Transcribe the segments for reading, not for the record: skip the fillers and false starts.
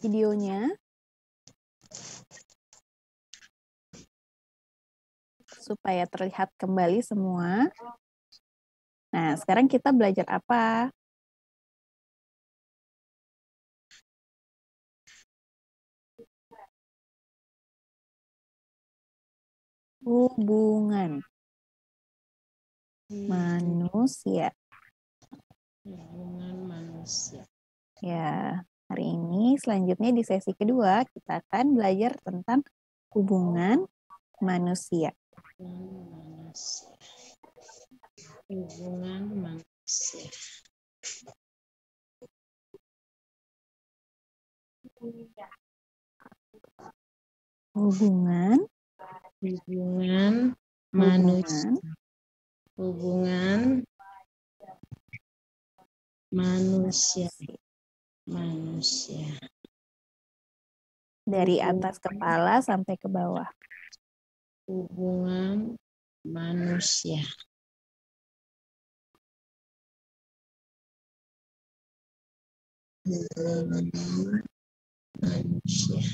videonya supaya terlihat kembali semua. Nah, sekarang kita belajar apa? Hubungan manusia. Hubungan manusia. Ya, hari ini selanjutnya di sesi kedua kita akan belajar tentang hubungan manusia. Hubungan manusia. Hubungan manusia. Hubungan manusia. Dari atas kepala sampai ke bawah. Hubungan manusia. Hubungan manusia.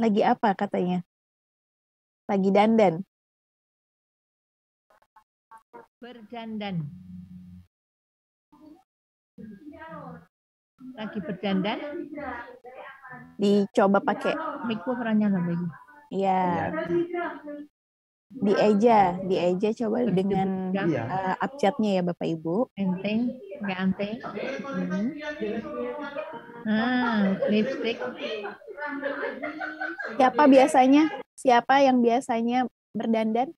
Lagi apa katanya? Lagi dandan. Berdandan. Lagi berdandan. Dicoba pakai. Mikro perannya lagi. Iya. Dieja coba dengan abjadnya ya Bapak Ibu. Enteng, nggak anteng. Lipstick. Siapa yang biasanya berdandan?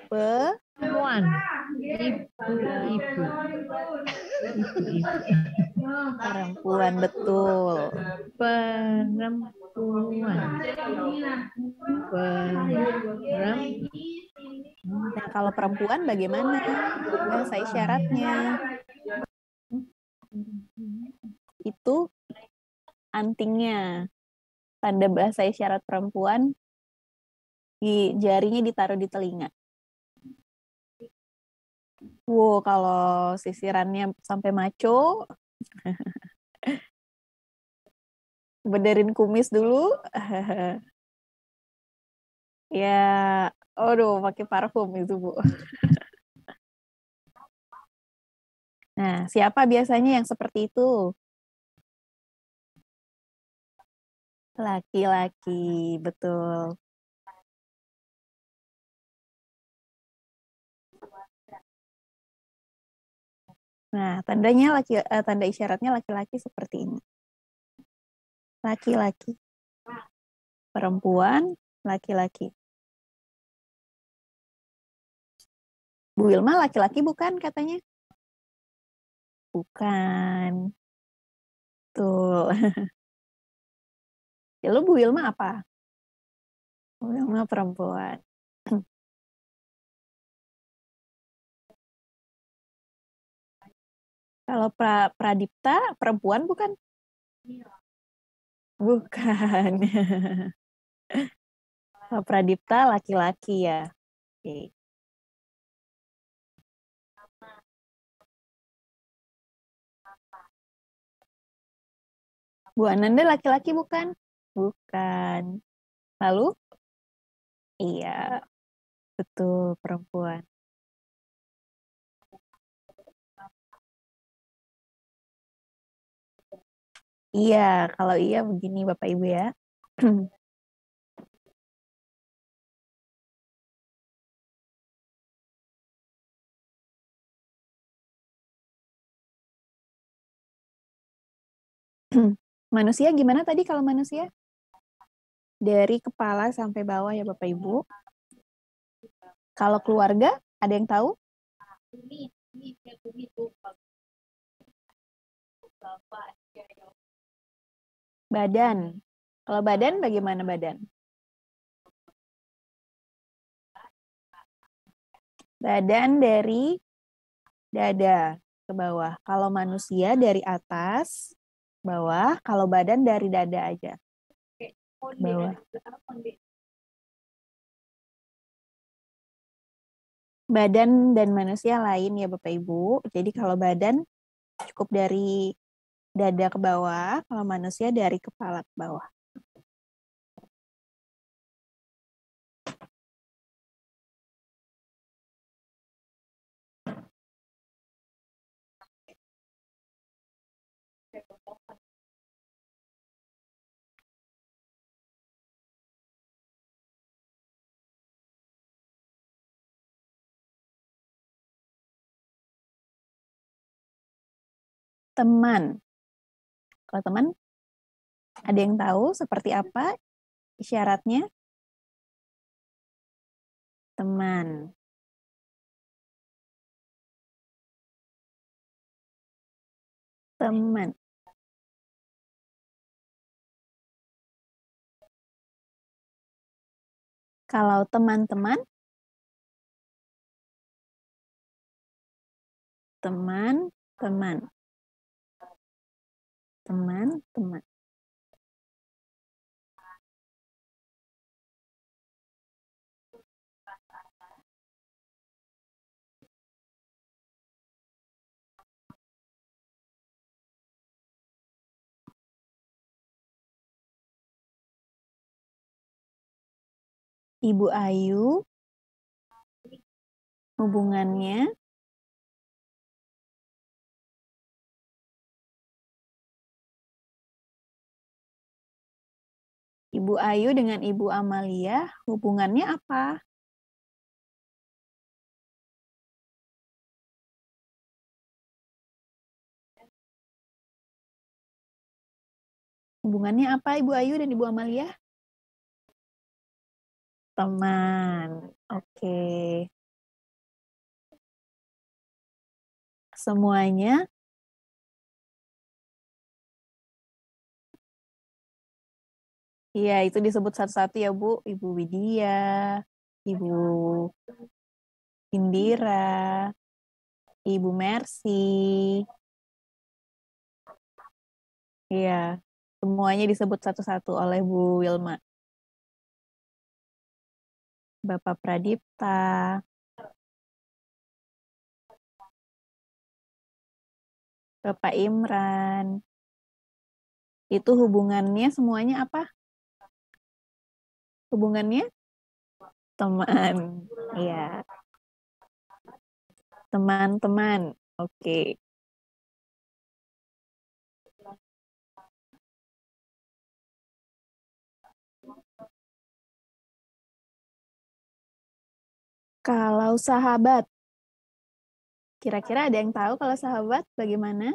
Perempuan. Ibu-ibu. Perempuan, betul. Nah, kalau perempuan bagaimana bahasa isyaratnya? Itu antingnya. Tanda bahasa isyarat perempuan di jarinya ditaruh di telinga. Wow, kalau sisirannya sampai maco, benerin kumis dulu. Ya, aduh, pakai parfum itu, Bu. Nah, siapa biasanya yang seperti itu? Laki-laki, betul. Nah, tanda isyaratnya laki-laki seperti ini. Laki-laki. Perempuan, laki-laki. Bu Wilma laki-laki bukan katanya? Bukan. Tuh. Lalu Bu Wilma apa? Bu Wilma perempuan. Kalau Pradipta perempuan bukan? Bukan. Kalau Pradipta laki-laki ya. Oke. Bu Ananda laki-laki bukan? Bukan. Lalu? Iya, betul perempuan. Iya, kalau iya begini Bapak Ibu ya. Manusia gimana tadi kalau manusia? Dari kepala sampai bawah ya Bapak Ibu. Kalau keluarga, ada yang tahu? Badan. Kalau badan bagaimana badan? Badan dari dada ke bawah. Kalau manusia dari atas bawah, kalau badan dari dada aja ke bawah. Badan dan manusia lain ya Bapak Ibu. Jadi kalau badan cukup dari dada ke bawah, kalau manusia dari kepala ke bawah. Teman. Kalau teman, ada yang tahu seperti apa isyaratnya? Teman. Teman. Kalau teman-teman, teman-teman. Teman-teman. Ibu Ayu, hubungannya Ibu Ayu dengan Ibu Amalia, hubungannya apa? Hubungannya apa Ibu Ayu dan Ibu Amalia? Teman. Oke. Semuanya, iya itu disebut satu-satu ya Bu. Ibu Widya, Ibu Indira, Ibu Mercy. Iya, semuanya disebut satu-satu oleh Bu Wilma. Bapak Pradipta, Bapak Imran. Itu hubungannya semuanya apa? Hubungannya teman. Iya, teman-teman. Oke. Kalau sahabat, kira-kira ada yang tahu kalau sahabat bagaimana?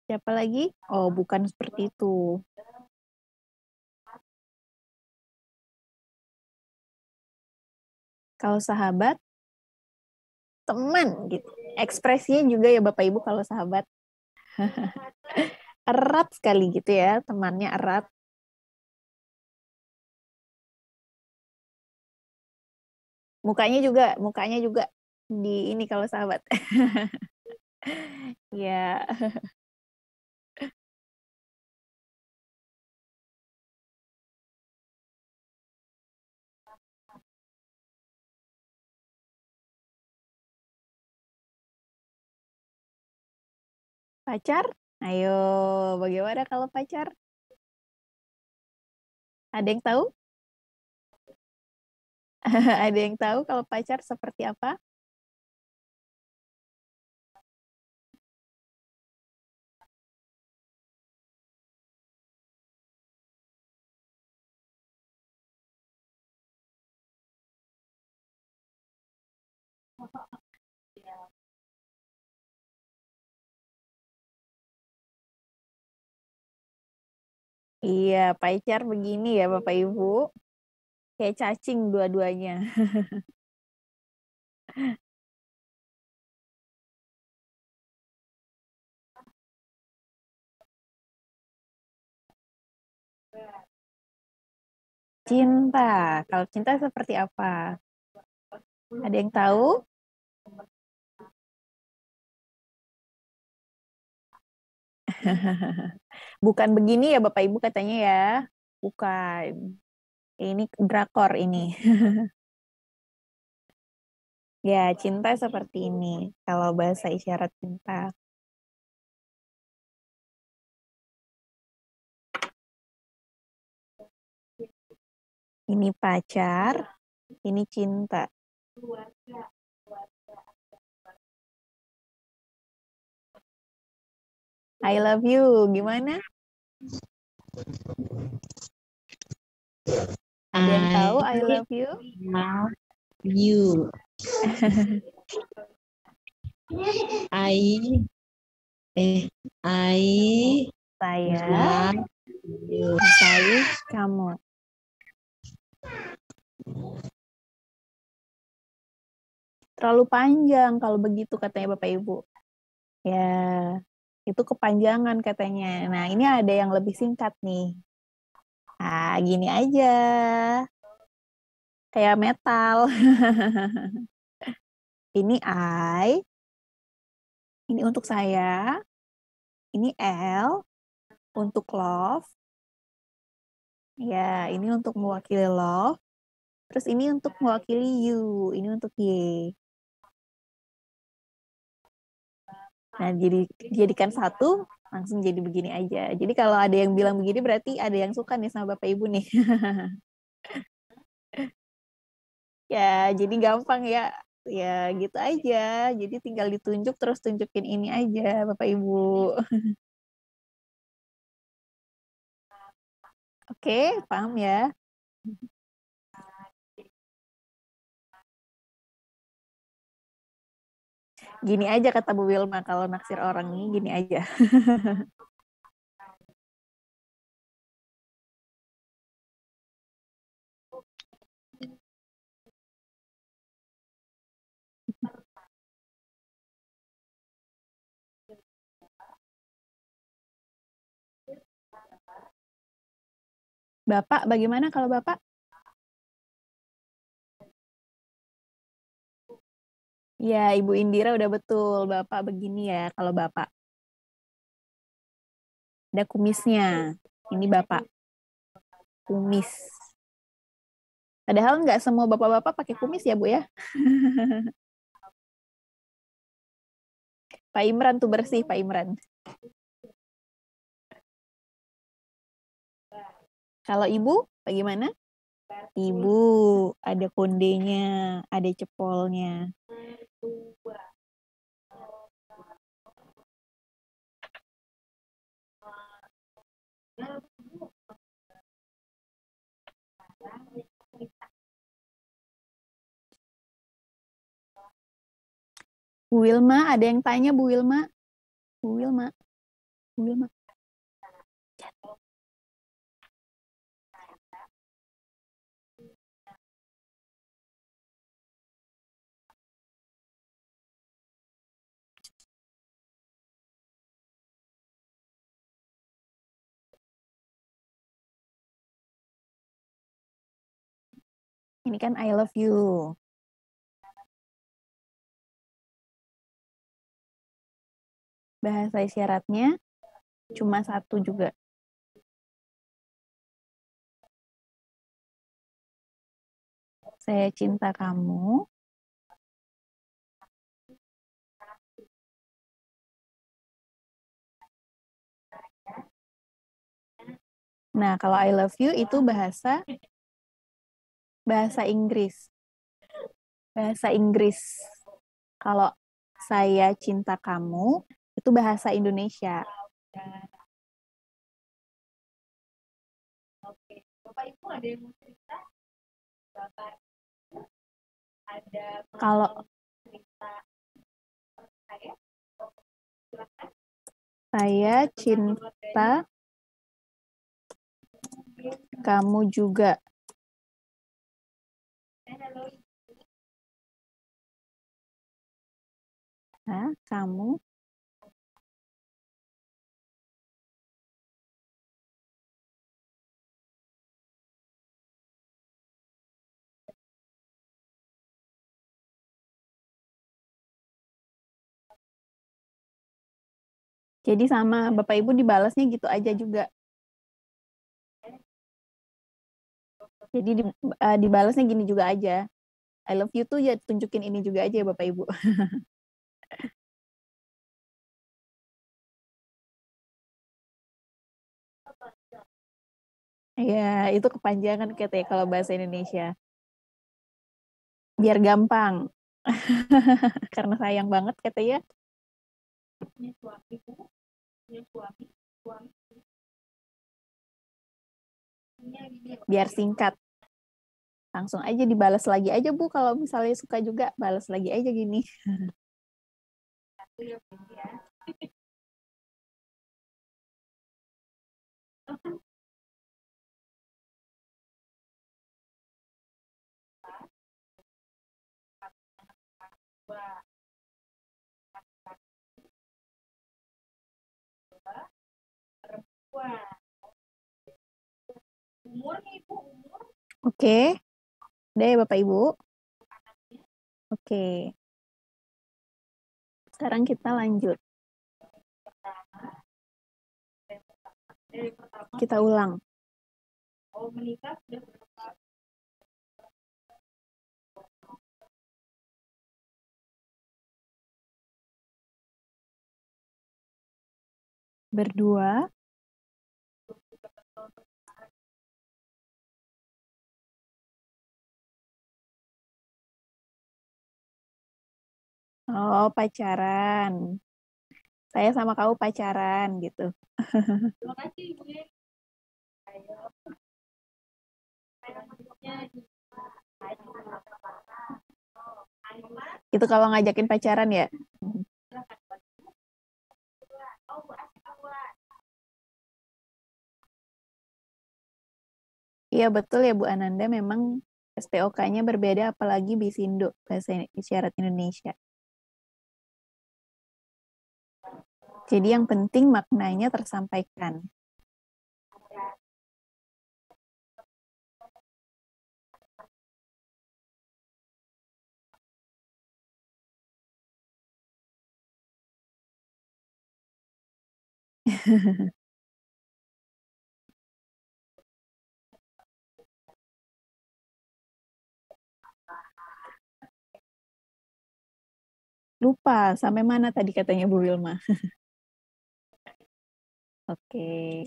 Siapa lagi? Oh, bukan seperti itu. Kalau sahabat, teman gitu. Ekspresinya juga ya Bapak Ibu kalau sahabat. Erat sekali gitu ya, temannya erat. Mukanya juga di ini kalau sahabat. Ya, pacar. Ayo, bagaimana kalau pacar? Ada yang tahu? Ada yang tahu kalau pacar seperti apa? Iya, pacar begini ya Bapak Ibu. Kayak cacing dua-duanya. Cinta. Kalau cinta seperti apa? Ada yang tahu? Bukan begini ya Bapak Ibu katanya ya. Bukan. Ini drakor ini. Ya, cinta seperti ini. Kalau bahasa isyarat cinta. Ini pacar, ini cinta. I love you. Gimana? Ada yang tahu I love you? Love you. I Saya love you. mencintai kamu. Terlalu panjang kalau begitu katanya Bapak Ibu. Ya, itu kepanjangan katanya. Nah, ini ada yang lebih singkat nih. Nah, gini aja. Kayak metal. Ini I, ini untuk saya, ini L untuk love. Ya, ini untuk mewakili love. Terus ini untuk mewakili you, ini untuk Y. Nah, jadikan satu, langsung jadi begini aja. Jadi kalau ada yang bilang begini, berarti ada yang suka nih sama Bapak Ibu nih. Ya, jadi gampang ya. Ya, gitu aja. Jadi tinggal ditunjuk, terus tunjukin ini aja, Bapak Ibu. Oke, paham ya? Gini aja kata Bu Wilma, kalau naksir orang ini gini aja. Bapak, bagaimana kalau Bapak? Ya, Ibu Indira udah betul. Bapak begini ya, kalau Bapak. Ada kumisnya. Ini Bapak. Kumis. Padahal nggak semua bapak-bapak pakai kumis ya, Bu ya. Pak Imran tuh bersih, Pak Imran. Kalau Ibu, bagaimana? Ibu, ada kondenya, ada cepolnya. Bu Wilma, ada yang tanya Bu Wilma? Bu Wilma, Bu Wilma. Ini kan I love you. Bahasa isyaratnya cuma satu juga. Saya cinta kamu. Nah, kalau I love you itu bahasa Inggris. Bahasa Inggris. Kalau saya cinta kamu itu bahasa Indonesia. Kalau saya cinta kamu juga. Nah, kamu. Jadi sama Bapak Ibu dibalasnya gitu aja juga. Jadi dibalasnya gini juga aja. I love you tuh ya tunjukin ini juga aja ya Bapak Ibu. Ya, itu kepanjangan katanya kalau bahasa Indonesia. Biar gampang. Karena sayang banget katanya. Biar singkat. Langsung aja dibalas lagi aja Bu, kalau misalnya suka juga balas lagi aja gini. Oke. Udah ya Bapak Ibu. Oke. Sekarang kita lanjut. Kita ulang. Berdua. Oh, pacaran. Saya sama kamu pacaran gitu. Terima kasih, Ibu. Itu kalau ngajakin pacaran ya. Iya betul ya Bu Ananda, memang SPOK-nya berbeda apalagi Bisindo, bahasa isyarat Indonesia. Jadi yang penting maknanya tersampaikan. Lupa, sampai mana tadi katanya Bu Wilma? Oke.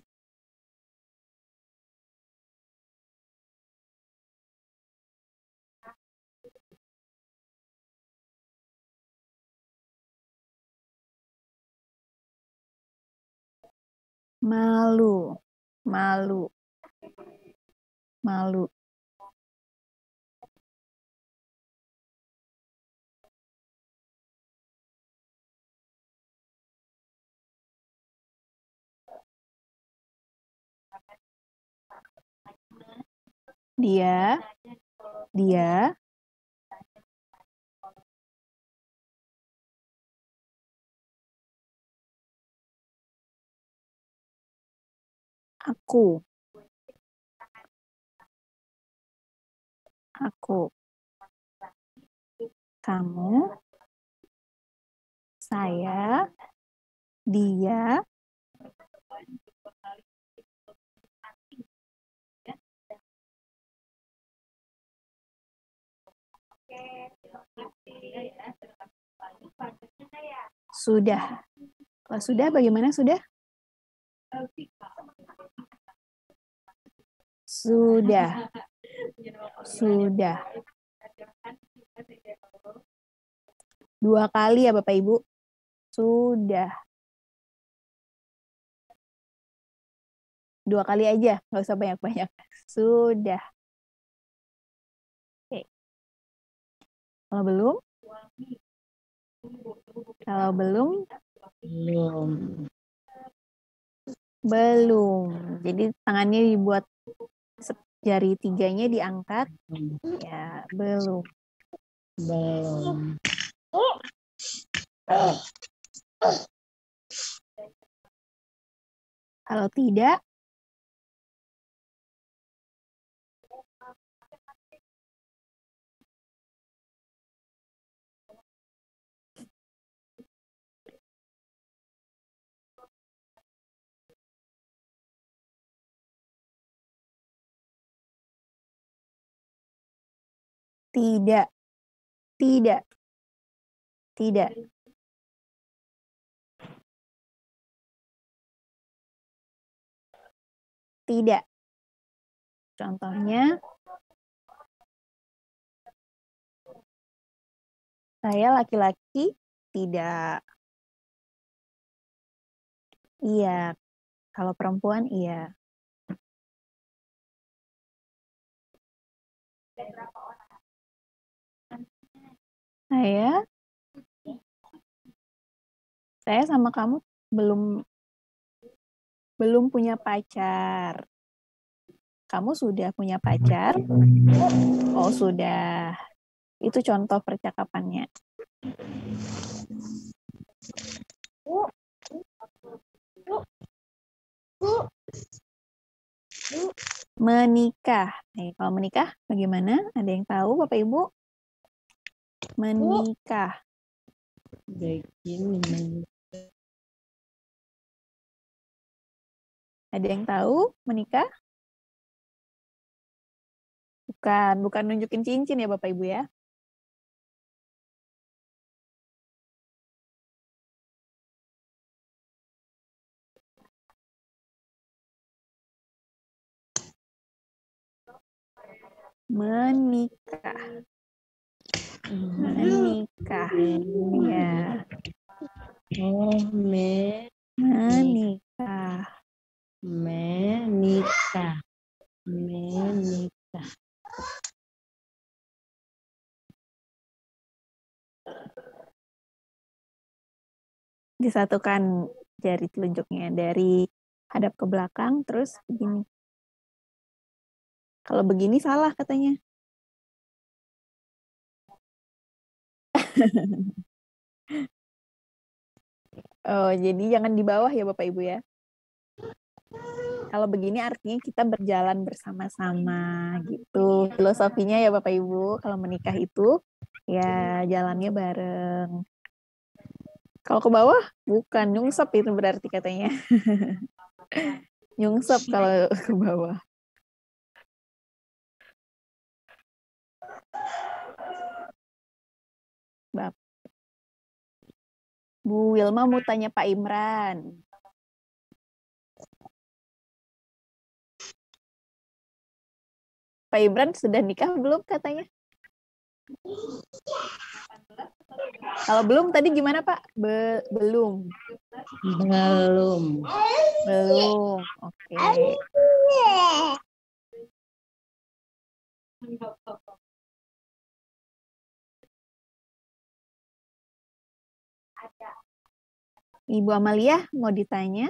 Malu, malu, malu. Dia, dia, aku, aku, kamu, saya, dia, sudah. Kalau sudah bagaimana sudah? Sudah. Sudah. 2 kali ya Bapak Ibu. Sudah. 2 kali aja, nggak usah banyak-banyak. Sudah. Oke. Kalau belum? Kalau belum? Belum. Belum. Jadi tangannya dibuat jari 3-nya diangkat. Ya, belum. Belum. Kalau tidak, tidak, tidak, tidak. Tidak. Contohnya, saya laki-laki, tidak. Iya. Kalau perempuan, iya. Saya sama kamu belum punya pacar. Kamu sudah punya pacar? Oh, sudah. Itu contoh percakapannya. Menikah. Nih, kalau menikah bagaimana? Ada yang tahu, Bapak Ibu? Menikah. Begini. Ada yang tahu menikah? Bukan nunjukin cincin ya Bapak Ibu ya. Menikah. Menikah. Ya. Oh, Menikah. menikah. Menikah. Disatukan jari telunjuknya dari hadap ke belakang, terus begini. Kalau begini salah katanya. Oh, jadi jangan di bawah ya Bapak Ibu ya. Kalau begini artinya kita berjalan bersama-sama gitu. Filosofinya ya Bapak Ibu, kalau menikah itu ya jalannya bareng. Kalau ke bawah bukan nyungsep itu berarti katanya. Nyungsep kalau ke bawah. Bap. Bu Wilma mau tanya Pak Imran. Pak Imran sudah nikah belum katanya? Kalau belum tadi gimana Pak? Belum. Belum. Belum. Oke. Ibu Amalia mau ditanya?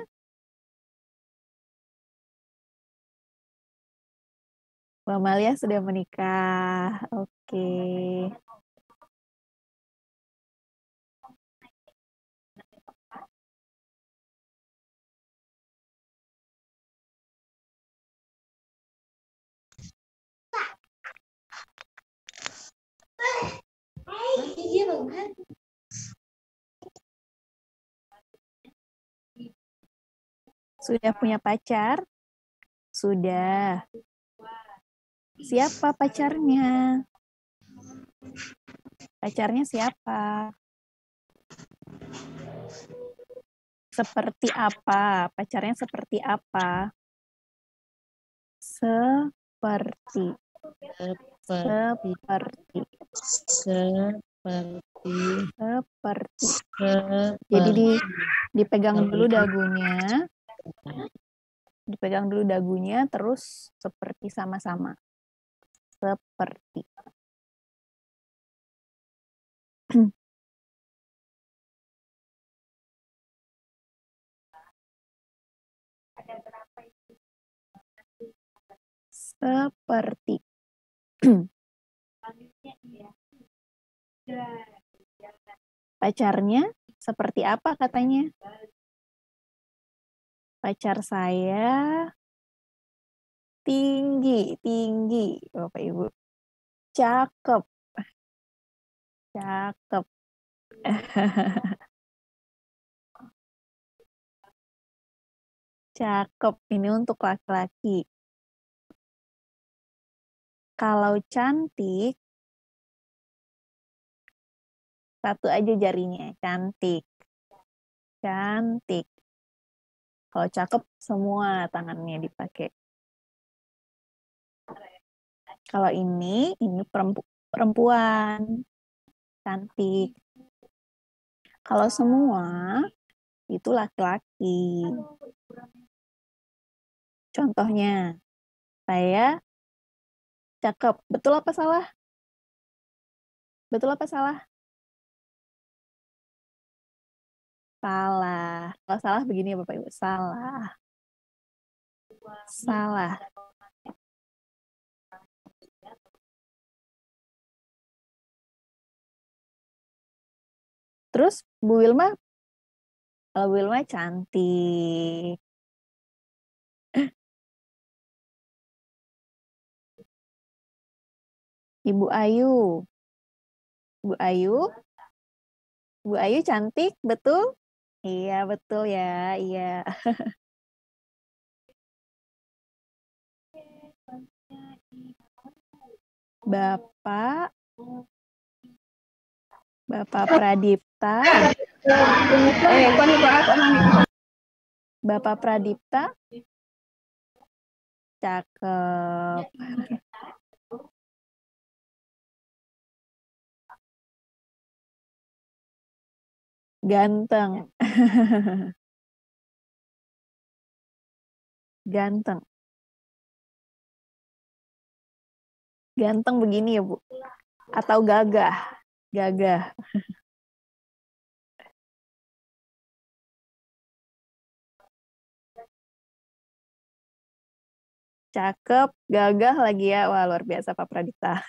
Bu Amalia sudah menikah. Oke. Sudah punya pacar? Sudah. Siapa pacarnya? Pacarnya siapa? Seperti apa? Pacarnya seperti apa? Seperti. Seperti. Jadi dipegang dulu dagunya. Dipegang dulu dagunya, terus seperti sama-sama. Seperti. Seperti. Pacarnya Seperti apa katanya? Pacar saya tinggi, Bapak Ibu. Cakep. Cakep. Cakep. Ini untuk laki-laki. Kalau cantik, satu aja jarinya. Cantik. Cantik. Kalau cakep, semua tangannya dipakai. Kalau ini perempuan. Cantik. Kalau semua, itu laki-laki. Contohnya, saya cakep. Betul apa salah? Betul apa salah? Salah. Kalau salah begini ya Bapak Ibu. Salah. Salah. Terus Bu Wilma, kalau Bu Wilma cantik. Ibu Ayu. Bu Ayu. Bu Ayu cantik, betul? Iya, betul ya. Iya. Bapak Pradipta. Bapak Pradipta. Cakep. Ganteng. Ganteng. Ganteng begini ya, Bu. Atau gagah. Gagah. Cakep, gagah lagi ya. Wah, luar biasa Pak Pradipta.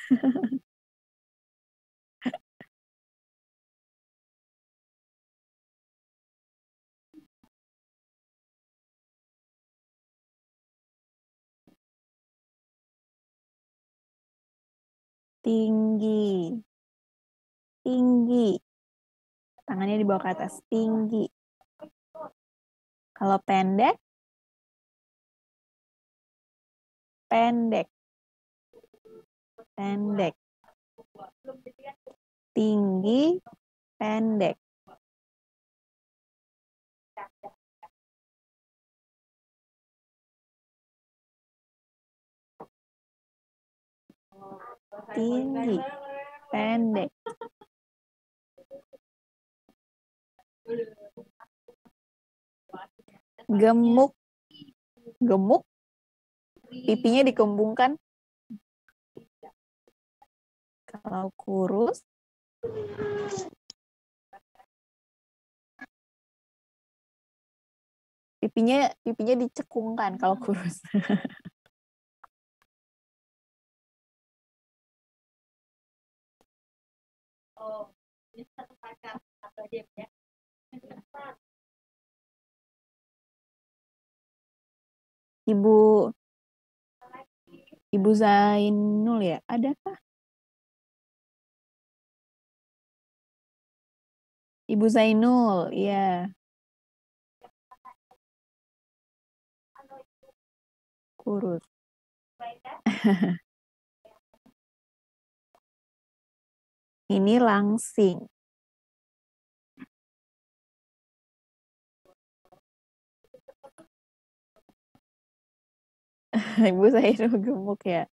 Tinggi. Tinggi. Tangannya dibawa ke atas. Tinggi. Kalau pendek. Pendek. Pendek. Tinggi. Pendek. Tinggi. Pendek. Gemuk. Gemuk. Pipinya dikembungkan. Kalau kurus. Pipinya dicekungkan kalau kurus. Ibu Zainul ya? Adakah? Ibu Zainul, iya. Kurus. Ini langsing. Ibu Zainul gemuk ya.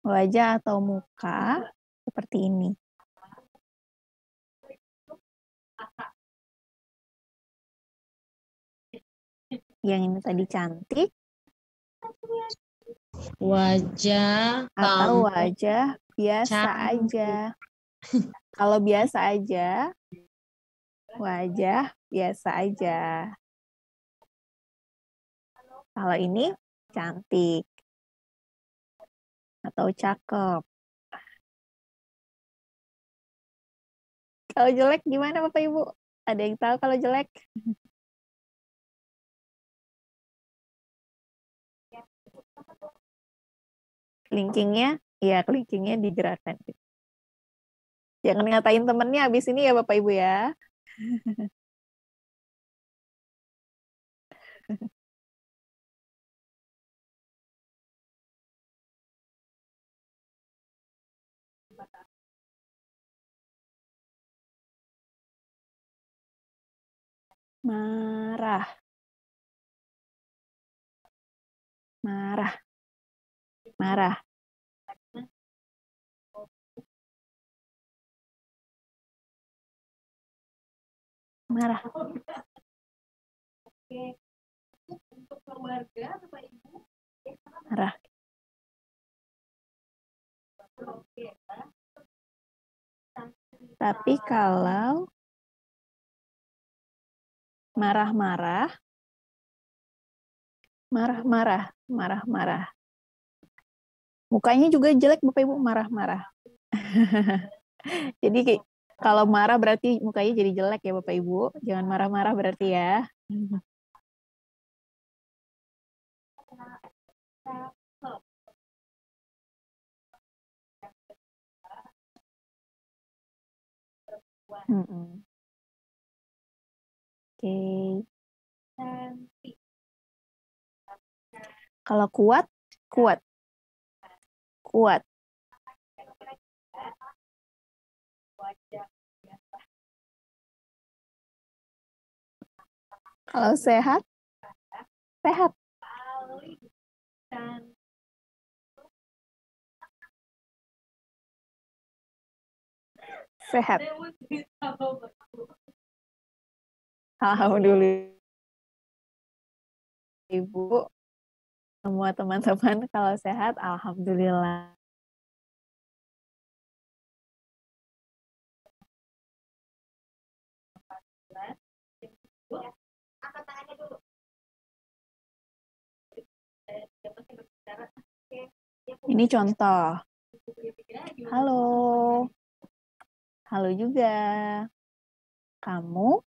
Wajah atau muka seperti ini. Yang ini tadi cantik, Wajah Atau kamu wajah biasa cantik. aja. Kalau biasa aja, wajah biasa aja. Kalau ini cantik atau cakep. Kalau jelek gimana Bapak Ibu? Ada yang tahu kalau jelek? Kelingkingnya, ya kelingkingnya digerakkan. Jangan ngatain temennya habis ini ya Bapak Ibu ya. Marah, marah, marah. Marah. Marah. Tapi kalau marah-marah, marah-marah, marah-marah. Mukanya juga jelek Bapak Ibu, marah-marah. Jadi kalau marah berarti mukanya jadi jelek ya Bapak Ibu. Jangan marah-marah berarti ya. Mm-mm. Oke. Kalau kuat, kuat, kuat. Kalau sehat, sehat. Sehat. Alhamdulillah Ibu, semua teman-teman kalau sehat, alhamdulillah. Ini contoh. Halo. Halo juga. Kamu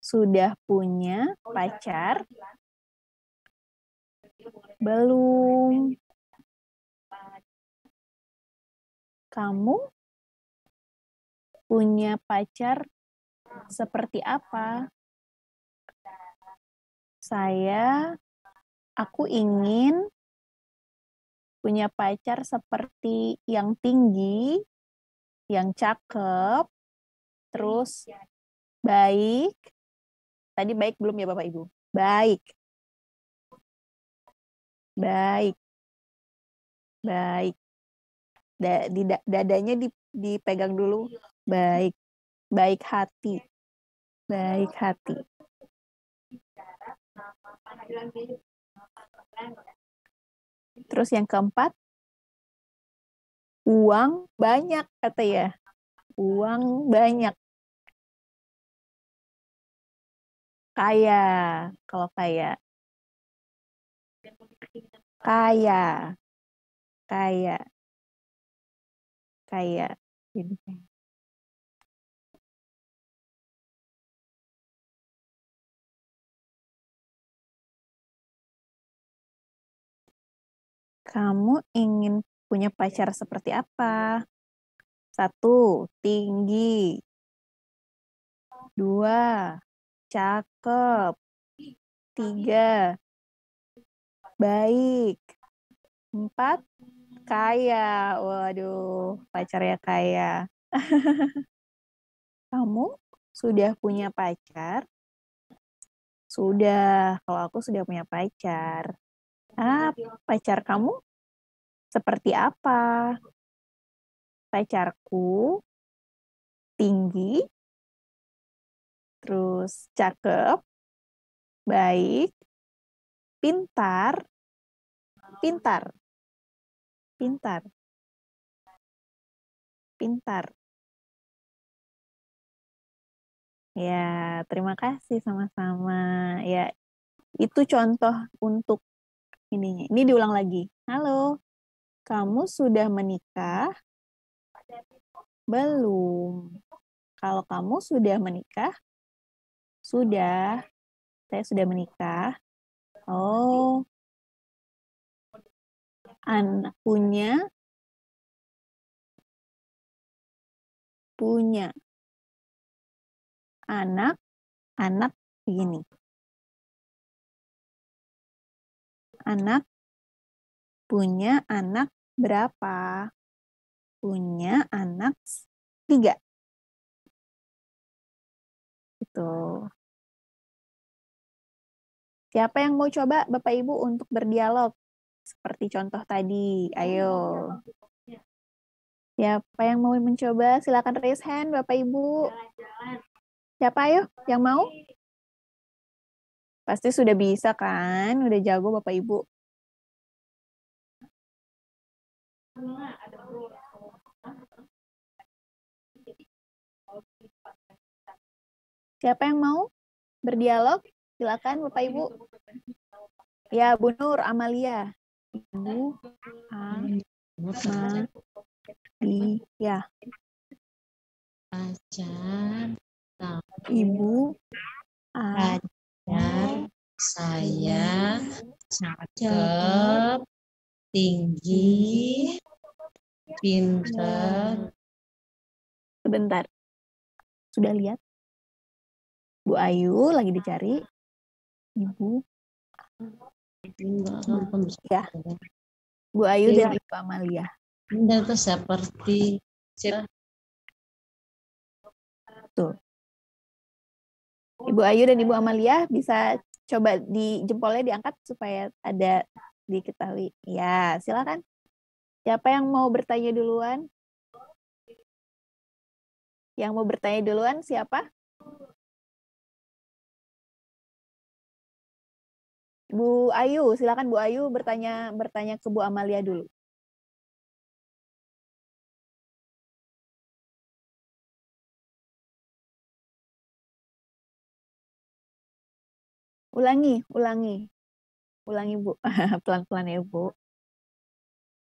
sudah punya pacar? Belum. Kamu punya pacar seperti apa? Aku ingin punya pacar seperti yang tinggi, yang cakep, terus baik. Tadi baik belum ya Bapak Ibu? Baik. Baik. Baik. Dadanya dipegang dulu. Baik. Baik hati. Baik hati. Terus yang keempat, uang banyak kata ya. Uang banyak. Kaya. Kalau kaya. Kaya. Kaya. Kaya. Jadi kayak. Kamu ingin punya pacar seperti apa? 1, tinggi. 2, cakep. 3, baik. 4, kaya. Waduh, pacarnya kaya. Kamu sudah punya pacar? Sudah, kalau aku sudah punya pacar. Pacar kamu seperti apa? Pacarku tinggi, terus cakep, baik, pintar, pintar. Pintar. Pintar. Ya, terima kasih sama-sama. Ya, itu contoh untuk ininya. Ini diulang lagi. Halo, kamu sudah menikah? Belum. Kalau kamu sudah menikah? Sudah. Saya sudah menikah. Oh, anak punya anak begini. Anak punya anak berapa? Punya anak 3. Itu. Siapa yang mau coba Bapak Ibu untuk berdialog? Seperti contoh tadi. Ayo. Siapa yang mau mencoba? Silakan raise hand Bapak Ibu. Siapa ayo yang mau? Pasti sudah bisa kan? Udah jago Bapak Ibu. Siapa yang mau berdialog? Silakan Bapak Ibu. Ya, Bu Nur, Amalia. Ibu Amalia. Pacar, Ibu pacar saya cakep, tinggi, pintar. Sebentar. Sudah lihat? Bu Ayu lagi dicari. Ibu. Ya. Bu Ayu dan Ibu Amalia. Pintar itu seperti Tuh. Ibu Ayu dan Ibu Amalia bisa coba di jempolnya diangkat supaya ada diketahui. Ya, silakan. Siapa yang mau bertanya duluan? Yang mau bertanya duluan siapa? Bu Ayu, silakan Bu Ayu bertanya ke Bu Amalia dulu. Ulangi Bu. Pelan-pelan ya Bu.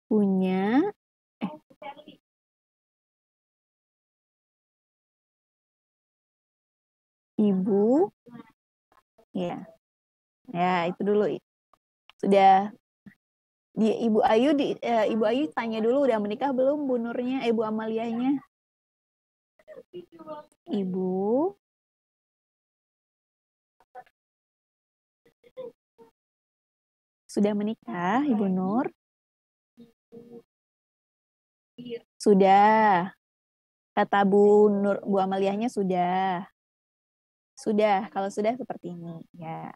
Punya ibu, ya, itu dulu. Sudah Ibu Ayu tanya dulu udah menikah belum Bu Nurnya, Bu Amalianya. Ibu sudah menikah, Ibu Nur? Sudah. Kata Bu Amaliahnya sudah. Sudah, kalau sudah seperti ini, ya.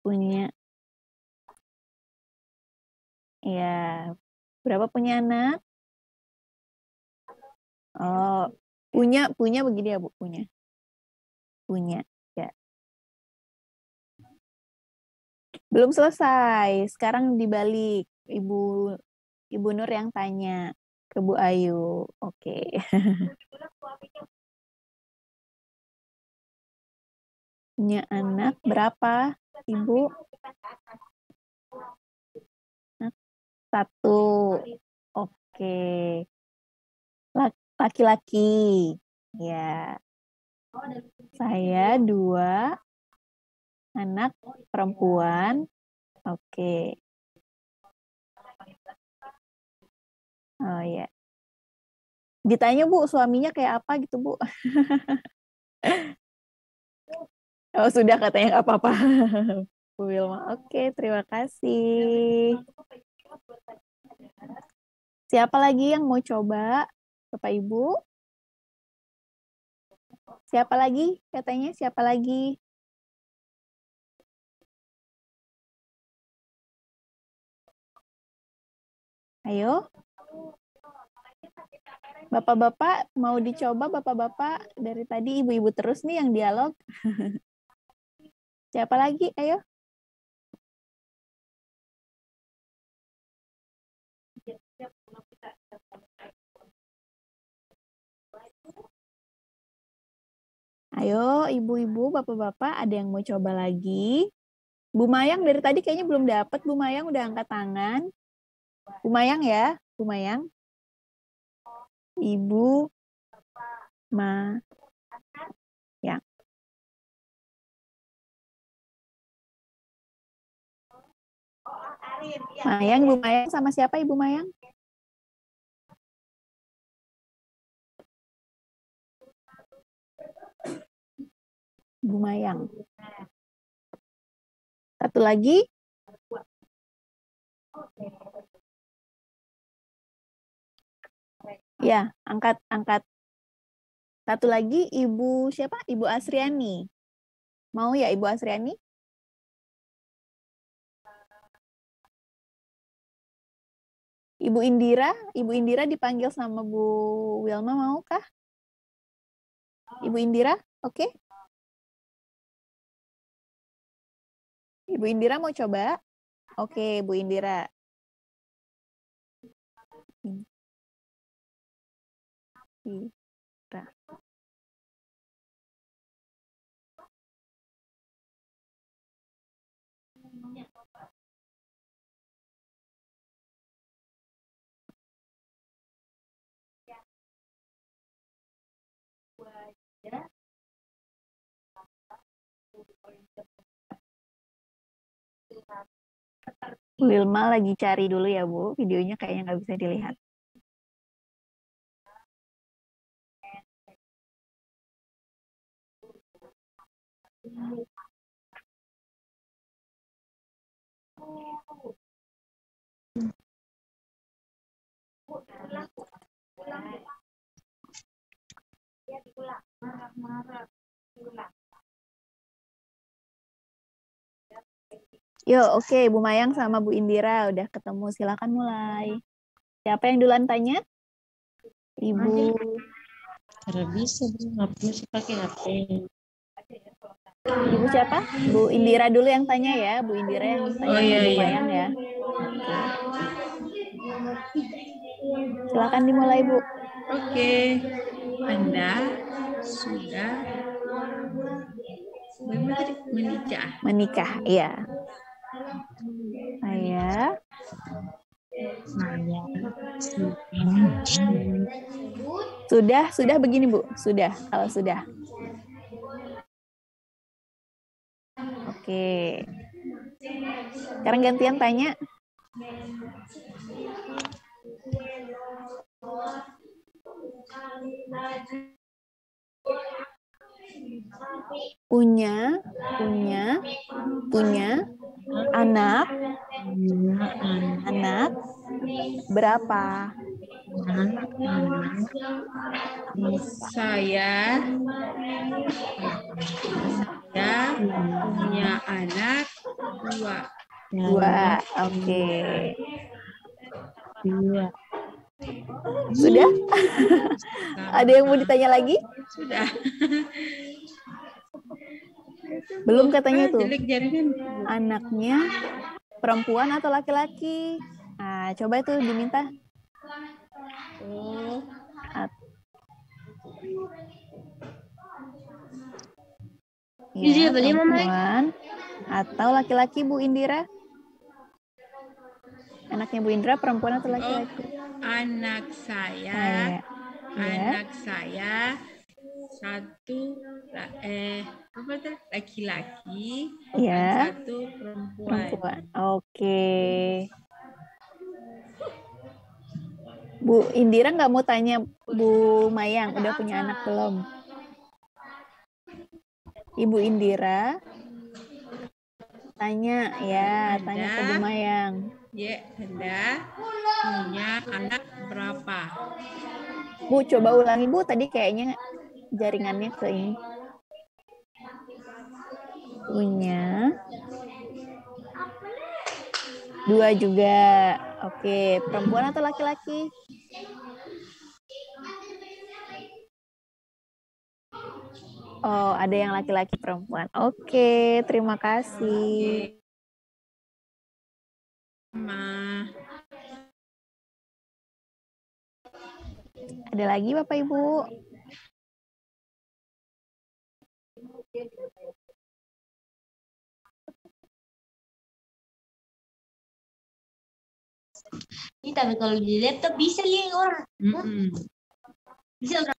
Punya. Ya. Berapa punya anak? Oh, punya begini ya Bu, punya. Ya. Belum selesai. Sekarang dibalik. Ibu Nur yang tanya ke Bu Ayu. Oke. Punya anak berapa, Ibu? 1. Oke. Laki-laki. Ya. Saya 2 anak perempuan. Oke. Oh ya. Ditanya Bu, suaminya kayak apa gitu Bu? Oh sudah katanya nggak apa-apa. Bu Wilma, oke, terima kasih. Siapa lagi yang mau coba, Bapak Ibu? Siapa lagi? Katanya siapa lagi? Ayo. Bapak-bapak mau dicoba, bapak-bapak dari tadi ibu-ibu terus nih yang dialog. Siapa lagi? Ayo. Ayo, ibu-ibu, bapak-bapak, ada yang mau coba lagi? Bu Mayang dari tadi kayaknya belum dapat. Bu Mayang udah angkat tangan. Bu Mayang ya, Bu Mayang. Ibu Ma ya. Mayang, Bu Mayang sama siapa Ibu Mayang? Bu Mayang. Satu lagi. Ya, angkat. Satu lagi Ibu siapa? Ibu Asriani. Mau ya Ibu Asriani? Ibu Indira dipanggil sama Bu Wilma, mau kah? Ibu Indira, oke? Ibu Indira mau coba? Oke, Bu Indira. Indira. Wilma lagi cari dulu ya, Bu. Videonya kayaknya nggak bisa dilihat. Yuk, oke. Bu Mayang sama Bu Indira udah ketemu. Silakan mulai. Siapa yang duluan tanya? Ibu. Karena bisa, nggak perlu sih pakai HP. Ibu siapa? Bu Indira dulu yang tanya ya. Bu Indira yang tanya iya, Bu iya. Mayang ya. Silakan dimulai, Bu. Oke, Anda sudah menikah. Menikah, iya. Saya sudah begini, Bu. Sudah, kalau sudah. Oke. Sekarang gantian tanya. Punya anak berapa? Saya punya anak 2. 2. Oke. 2. Sudah? Ada yang mau ditanya lagi? Sudah. Belum katanya tuh. Jelek jaringan. Anaknya perempuan atau laki-laki? Nah, coba itu diminta. Oh. Ya, perempuan atau laki-laki Bu Indira? Anaknya Bu Indira perempuan atau laki-laki? Anak saya. Ya. Anak saya satu laki-laki, Ya. dan satu perempuan. Oke. Bu Indira nggak mau tanya Bu Mayang, udah punya anak belum? Ibu Indira tanya ya, tanya ke Bu Mayang. Ya, Anda punya anak berapa? Bu, coba ulangi Bu, tadi kayaknya jaringannya ke ini. Punya 2 juga. Oke, perempuan atau laki-laki? Oh, ada yang laki-laki perempuan. Oke, terima kasih. Ada lagi Bapak Ibu? Ini tapi kalau di laptop bisa lihat orang. Bisa orang.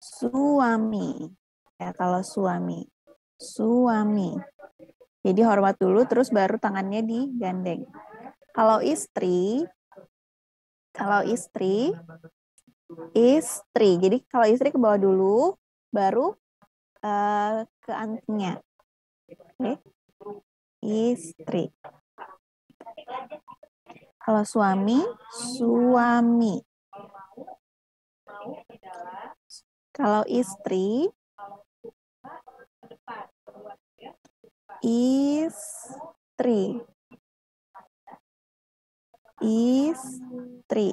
Suami. Ya, kalau suami. Suami. Jadi hormat dulu, terus baru tangannya digandeng. Kalau istri, istri. Jadi kalau istri ke bawah dulu, baru ke antingnya. Oke. Istri. Kalau suami, suami. Kalau istri, istri. Istri.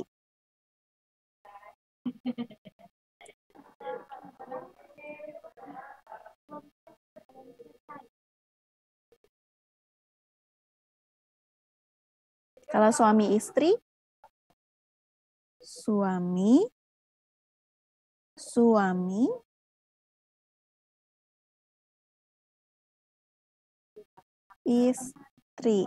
Kalau suami istri, suami, suami, istri.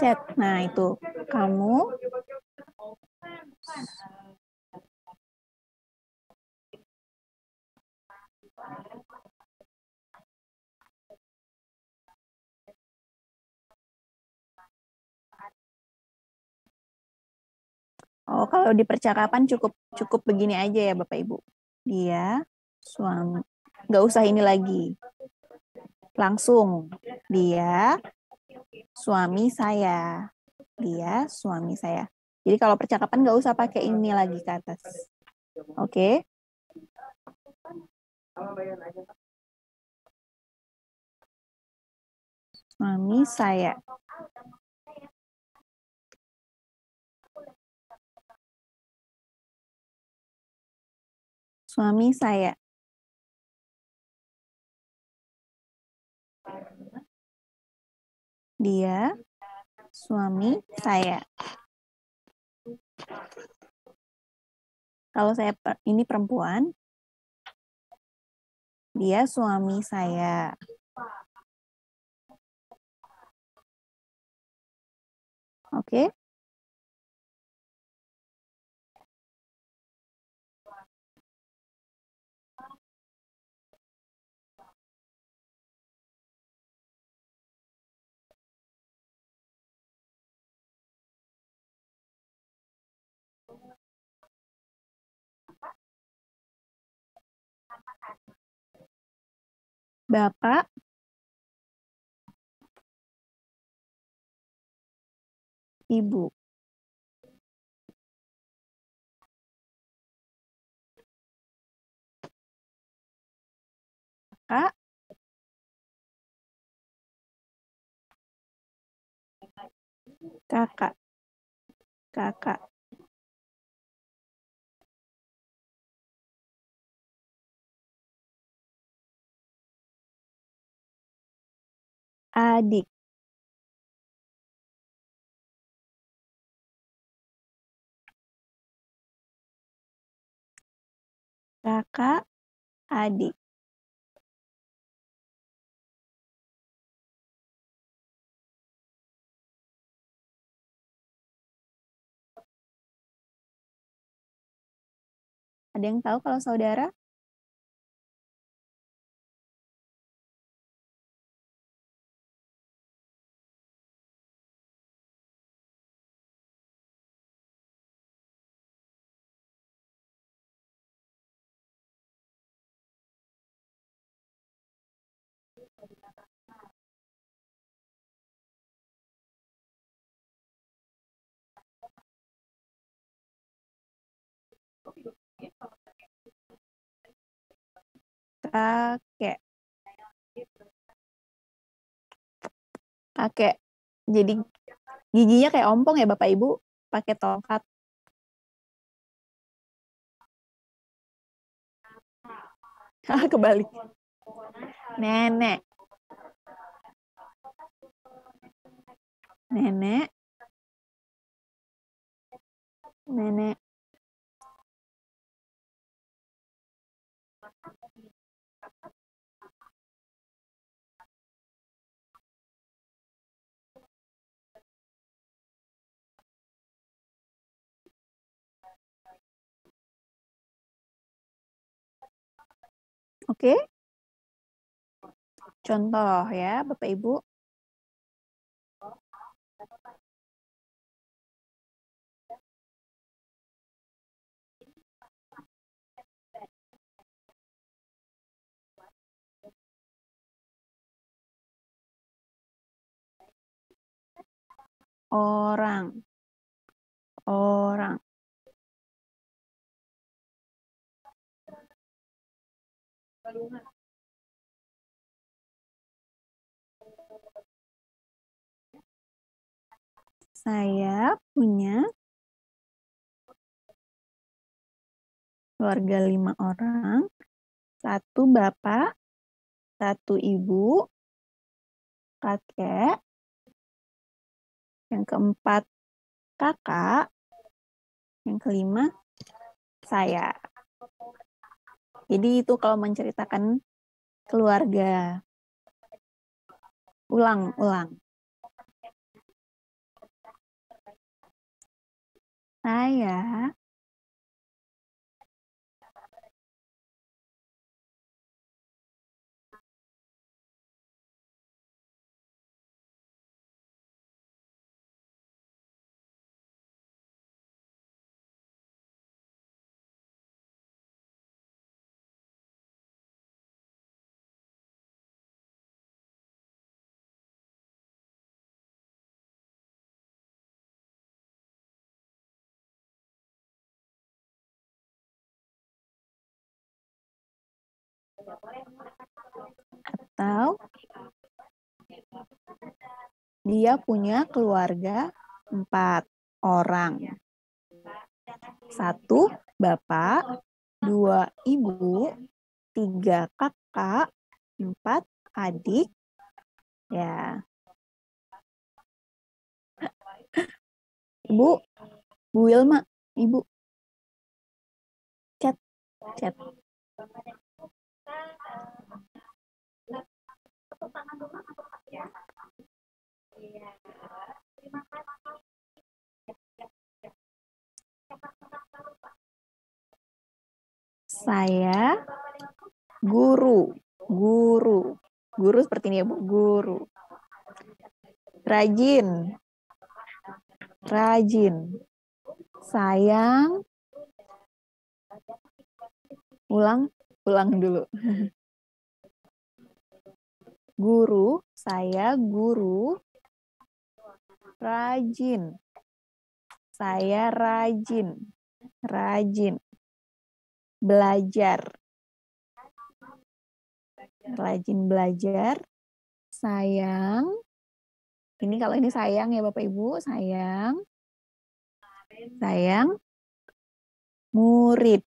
Chat. Nah, itu kamu Oh, kalau di percakapan cukup begini aja ya Bapak Ibu. Dia suami. Nggak usah ini lagi. Langsung. Dia suami saya. Dia suami saya. Jadi kalau percakapan nggak usah pakai ini lagi ke atas. Oke? Suami saya. Suami saya. Dia suami saya. Kalau saya ini perempuan, dia suami saya. Oke? Bapak, Ibu. Kak, kakak, kakak. Adik. Kakak, adik. Ada yang tahu kalau saudara? Kakek. Kakek. Jadi giginya kayak ompong ya Bapak Ibu, pakai tongkat. Kebalik. Nenek. Nenek. Nenek. Oke. Contoh ya, Bapak Ibu. Orang. Orang. Saya punya keluarga 5 orang, 1 bapak, 1 ibu, kakek, yang keempat kakak, yang kelima saya. Jadi itu kalau menceritakan keluarga. Ulang. Saya atau dia punya keluarga 4 orang. 1 bapak, 2 ibu, 3 kakak, 4 adik. Ya. Bu Wilma, Ibu. Chat. Saya guru. Guru seperti ini ya, Bu. Guru. Rajin. Sayang. Ulang dulu. Guru, saya guru. Rajin. Saya rajin. Belajar. Rajin belajar. Sayang. Ini kalau ini sayang ya Bapak Ibu, sayang. Murid.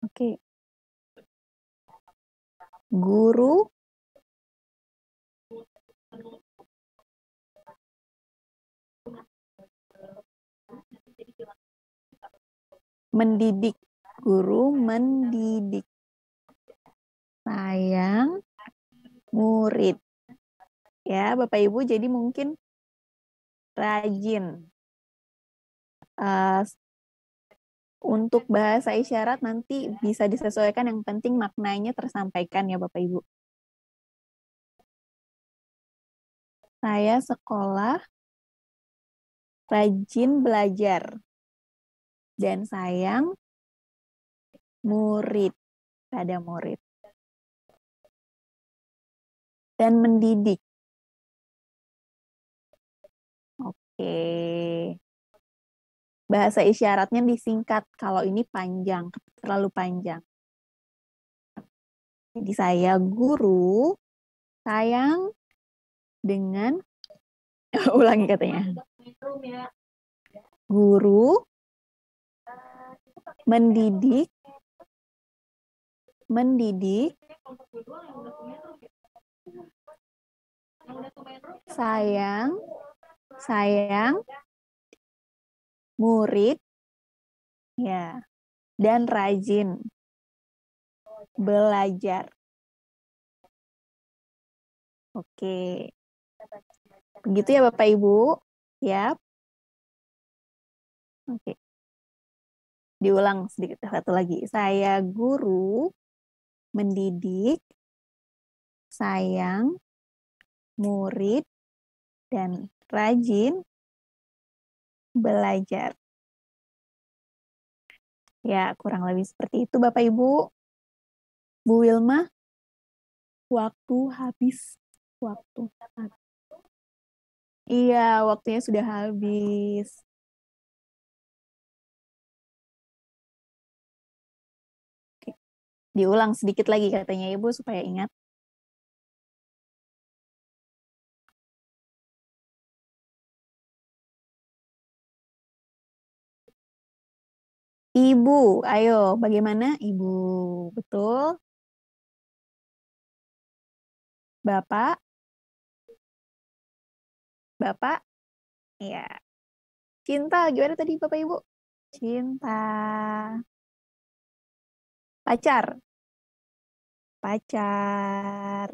Oke. Guru. Mendidik. Guru mendidik. Sayang murid. Ya, Bapak Ibu, jadi mungkin rajin. Untuk bahasa isyarat nanti bisa disesuaikan, yang penting maknanya tersampaikan ya Bapak Ibu. Saya sekolah rajin belajar, dan sayang murid. Ada murid. Dan mendidik. Oke. Bahasa isyaratnya disingkat. Kalau ini panjang, terlalu panjang. Jadi saya guru, sayang dengan ulangi katanya. Guru mendidik sayang murid ya, dan rajin belajar. Oke. Begitu ya Bapak Ibu? Yap. Oke. Diulang sedikit satu lagi. Saya guru mendidik, sayang murid, dan rajin belajar. Ya, kurang lebih seperti itu Bapak Ibu. Bu Wilma, waktu habis. Waktu habis. Iya, waktunya sudah habis. Oke. Diulang sedikit lagi katanya Ibu supaya ingat. Ibu, ayo bagaimana Ibu? Betul? Bapak? Bapak? Iya. Cinta, gimana tadi Bapak Ibu? Cinta. Pacar? Pacar.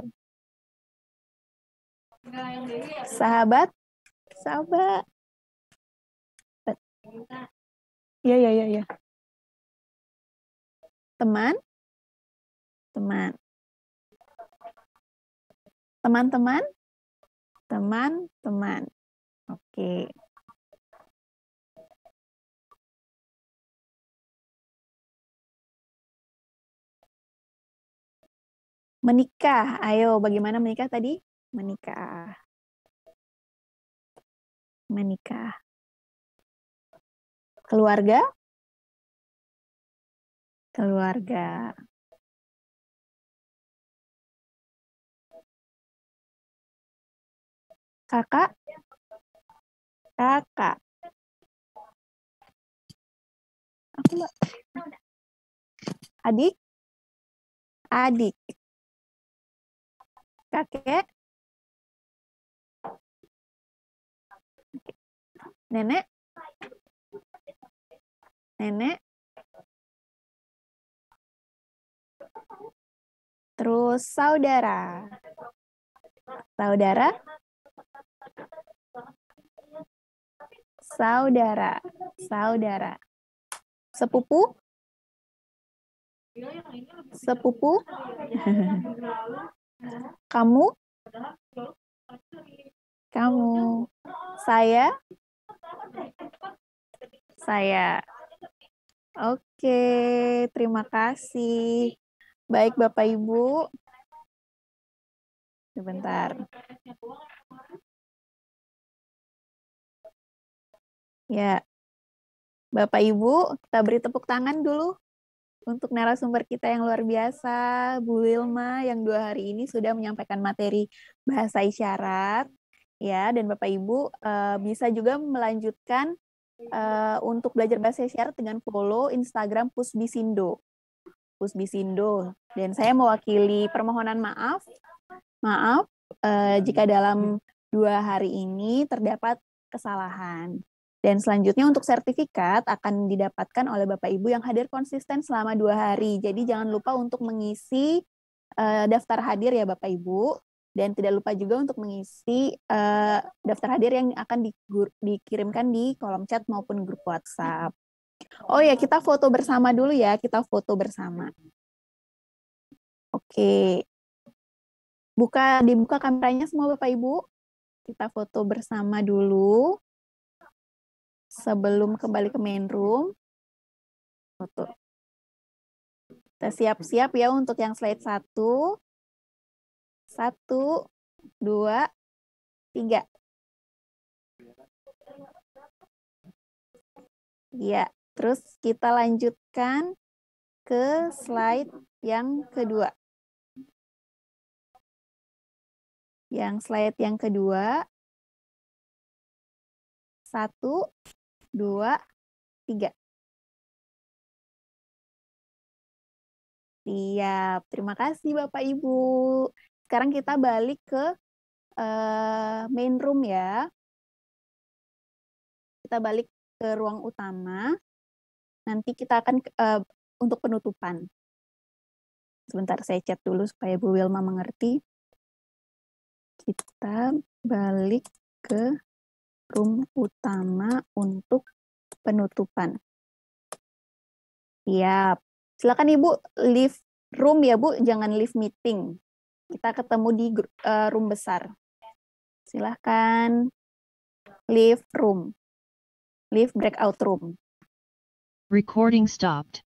Sahabat? Sahabat. Iya, iya, iya, iya. Teman? Teman. Teman-teman? Teman-teman. Oke. Menikah. Ayo, bagaimana menikah tadi? Menikah. Menikah. Keluarga? Keluarga. Kakak? Kakak. Aku Mbak. Adik? Adik. Kakek? Nenek? Nenek? Terus saudara? Saudara? Saudara. Saudara. Sepupu? Sepupu? Kamu? Kamu. Saya? Saya. Oke, terima kasih. Baik Bapak Ibu. Sebentar. Ya. Bapak Ibu, kita beri tepuk tangan dulu untuk narasumber kita yang luar biasa, Bu Wilma, yang 2 hari ini sudah menyampaikan materi bahasa isyarat. Ya, dan Bapak Ibu bisa juga melanjutkan untuk belajar bahasa isyarat dengan follow Instagram Pusbisindo. Pusbisindo. Dan saya mewakili permohonan maaf jika dalam 2 hari ini terdapat kesalahan. Dan selanjutnya untuk sertifikat akan didapatkan oleh Bapak Ibu yang hadir konsisten selama 2 hari. Jadi jangan lupa untuk mengisi daftar hadir ya Bapak Ibu. Dan tidak lupa juga untuk mengisi daftar hadir yang akan dikirimkan di kolom chat maupun grup WhatsApp. Oh ya, kita foto bersama dulu ya. Kita foto bersama. Oke. Dibuka kameranya semua Bapak Ibu. Kita foto bersama dulu. sebelum kembali ke main room, foto. Kita siap-siap ya untuk yang slide 1. 1, 2, 3. Ya, terus kita lanjutkan ke slide yang kedua. Yang slide yang kedua. 1, 2, 3. Siap. Terima kasih Bapak Ibu. Sekarang kita balik ke main room ya. Kita balik ke ruang utama. Nanti kita akan untuk penutupan. Sebentar saya chat dulu supaya Bu Wilma mengerti. Kita balik ke room utama untuk penutupan. Siap. Silakan Ibu leave room ya Bu, jangan leave meeting. Kita ketemu di room besar. Silakan leave room. Leave breakout room. Recording stopped.